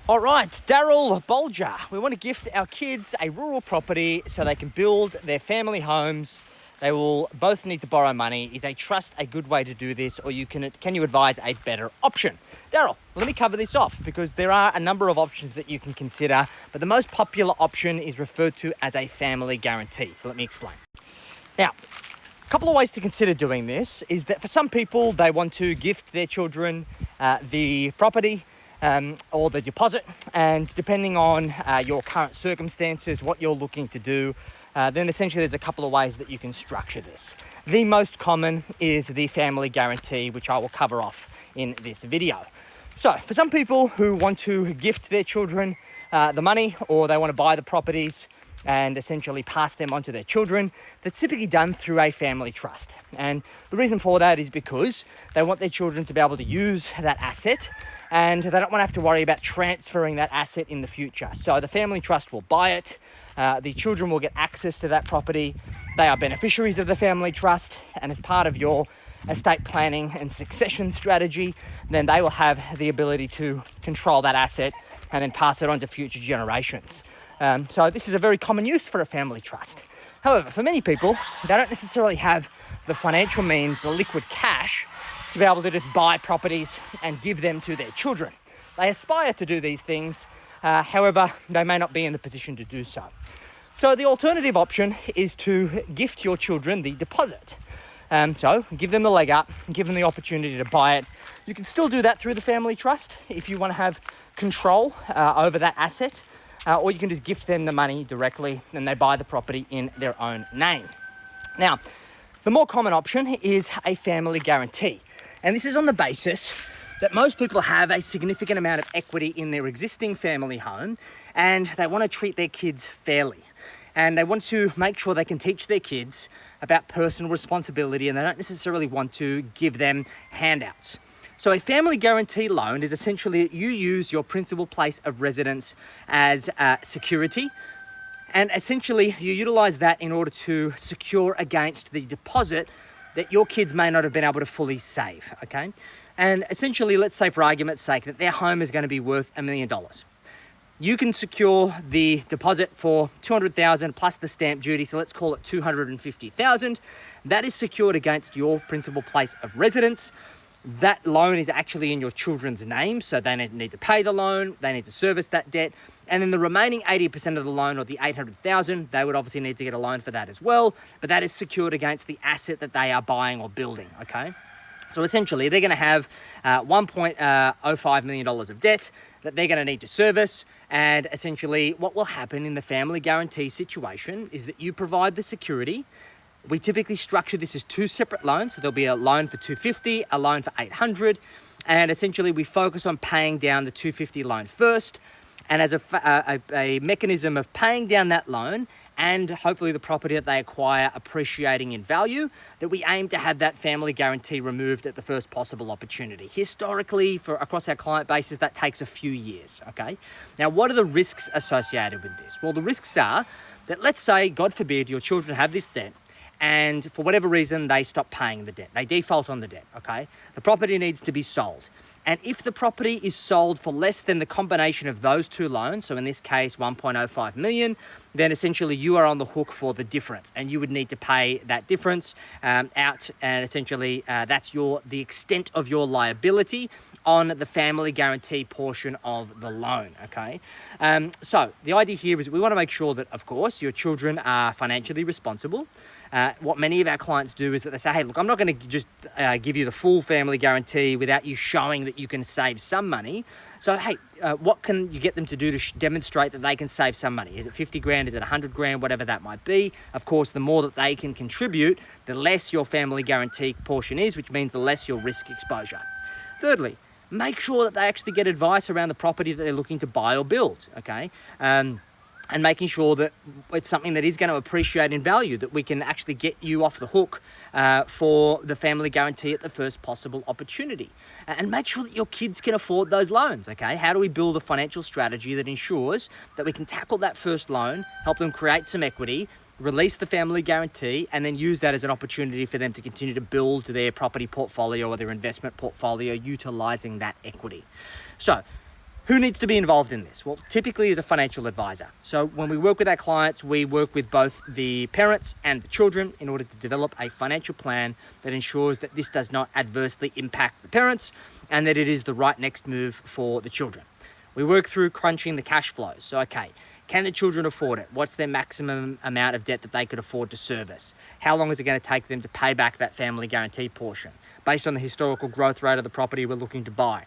All right, Daryl Bolger. We want to gift our kids a rural property so they can build their family homes. They will both need to borrow money. Is a trust a good way to do this, or can you advise a better option? Daryl, let me cover this off because there are a number of options that you can consider, but the most popular option is referred to as a family guarantee. So let me explain. Now, a couple of ways to consider doing this is that for some people, they want to gift their children the property or the deposit, and depending on your current circumstances, what you're looking to do, then essentially there's a couple of ways that you can structure this. The most common is the family guarantee, which I will cover off in this video. So for some people who want to gift their children the money, or they want to buy the properties and essentially pass them on to their children, that's typically done through a family trust. And the reason for that is because they want their children to be able to use that asset, and they don't want to have to worry about transferring that asset in the future. So the family trust will buy it. The children will get access to that property. They are beneficiaries of the family trust, and as part of your estate planning and succession strategy, then they will have the ability to control that asset and then pass it on to future generations. So this is a very common use for a family trust. However, for many people, they don't necessarily have the financial means, the liquid cash, to be able to just buy properties and give them to their children. They aspire to do these things, however, they may not be in the position to do so. So the alternative option is to gift your children the deposit. So give them the leg up, give them the opportunity to buy it. You can still do that through the family trust if you want to have control over that asset, or you can just gift them the money directly and they buy the property in their own name. Now, the more common option is a family guarantee. And this is on the basis that most people have a significant amount of equity in their existing family home, and they want to treat their kids fairly. And they want to make sure they can teach their kids about personal responsibility, and they don't necessarily want to give them handouts. So a family guarantee loan is essentially you use your principal place of residence as security, and essentially you utilize that in order to secure against the deposit that your kids may not have been able to fully save, okay? And essentially, let's say for argument's sake that their home is going to be worth $1 million. You can secure the deposit for $200,000 plus the stamp duty, so let's call it $250,000. That is secured against your principal place of residence. That loan is actually in your children's name, so they need to pay the loan, they need to service that debt, and then the remaining 80% of the loan, or the $800,000, they would obviously need to get a loan for that as well, but that is secured against the asset that they are buying or building, okay? So essentially, they're going to have $1.05 million of debt that they're going to need to service, and essentially what will happen in the family guarantee situation is that you provide the security. We typically structure this as two separate loans. So there'll be a loan for $250, a loan for $800, and essentially we focus on paying down the $250 loan first. And as a mechanism of paying down that loan and hopefully the property that they acquire appreciating in value, that we aim to have that family guarantee removed at the first possible opportunity. Historically, across our client bases, that takes a few years, okay? Now, what are the risks associated with this? Well, the risks are that, let's say, God forbid, your children have this debt, and for whatever reason, they stop paying the debt. They default on the debt, okay? The property needs to be sold. And if the property is sold for less than the combination of those two loans, so in this case, $1.05 million, then essentially you are on the hook for the difference, and you would need to pay that difference out, and essentially that's the extent of your liability on the family guarantee portion of the loan, okay? So the idea here is we want to make sure that, of course, your children are financially responsible. What many of our clients do is that they say, hey, look, I'm not going to just give you the full family guarantee without you showing that you can save some money. So, hey, what can you get them to do to demonstrate that they can save some money? Is it 50 grand? Is it 100 grand? Whatever that might be. Of course, the more that they can contribute, the less your family guarantee portion is, which means the less your risk exposure. Thirdly, make sure that they actually get advice around the property that they're looking to buy or build, okay? And making sure that it's something that is going to appreciate in value, that we can actually get you off the hook for the family guarantee at the first possible opportunity. And make sure that your kids can afford those loans, okay? How do we build a financial strategy that ensures that we can tackle that first loan, help them create some equity, release the family guarantee, and then use that as an opportunity for them to continue to build their property portfolio or their investment portfolio, utilizing that equity. So Who needs to be involved in this? Well, typically as a financial advisor. So when we work with our clients, we work with both the parents and the children in order to develop a financial plan that ensures that this does not adversely impact the parents and that it is the right next move for the children. We work through crunching the cash flows. So, okay, can the children afford it? What's their maximum amount of debt that they could afford to service? How long is it going to take them to pay back that family guarantee portion? Based on the historical growth rate of the property we're looking to buy.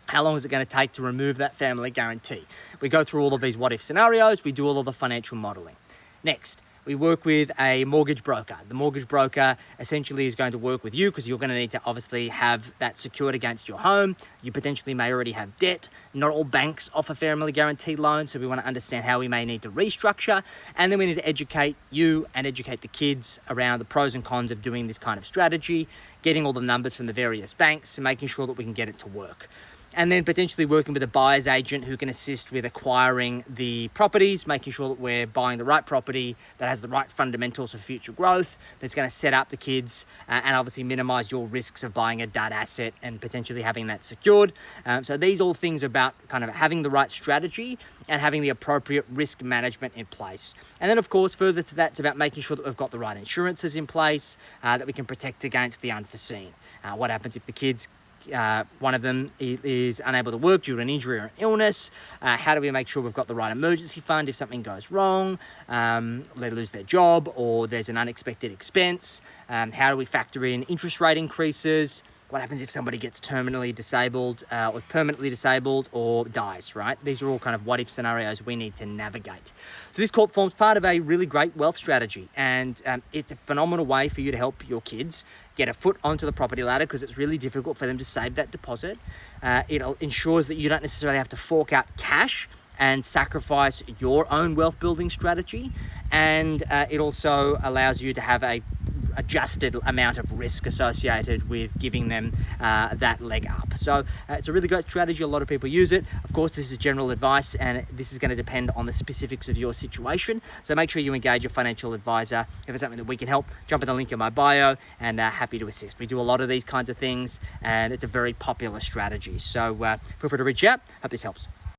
How long is it going to take to remove that family guarantee? We go through all of these what-if scenarios. We do all of the financial modelling. Next, we work with a mortgage broker. The mortgage broker essentially is going to work with you because you're going to need to obviously have that secured against your home. You potentially may already have debt. Not all banks offer family guarantee loans, so we want to understand how we may need to restructure. And then we need to educate you and educate the kids around the pros and cons of doing this kind of strategy, getting all the numbers from the various banks and making sure that we can get it to work. And then potentially working with a buyer's agent who can assist with acquiring the properties, making sure that we're buying the right property that has the right fundamentals for future growth, that's going to set up the kids and obviously minimize your risks of buying a dud asset and potentially having that secured. So these all things are about kind of having the right strategy and having the appropriate risk management in place. And then of course, further to that, it's about making sure that we've got the right insurances in place, that we can protect against the unforeseen. What happens if the kids one of them is unable to work due to an injury or an illness? How do we make sure we've got the right emergency fund if something goes wrong, they lose their job or there's an unexpected expense? How do we factor in interest rate increases? What happens if somebody gets terminally disabled or permanently disabled or dies, right? These are all kind of what-if scenarios we need to navigate. So this corp forms part of a really great wealth strategy, and it's a phenomenal way for you to help your kids get a foot onto the property ladder because it's really difficult for them to save that deposit. It ensures that you don't necessarily have to fork out cash and sacrifice your own wealth building strategy. And it also allows you to have a adjusted amount of risk associated with giving them that leg up. So it's a really great strategy. A lot of people use it. Of course, this is general advice and this is going to depend on the specifics of your situation. So make sure you engage a financial advisor. If it's something that we can help, jump in the link in my bio and happy to assist. We do a lot of these kinds of things and it's a very popular strategy. So feel free to reach out. Hope this helps.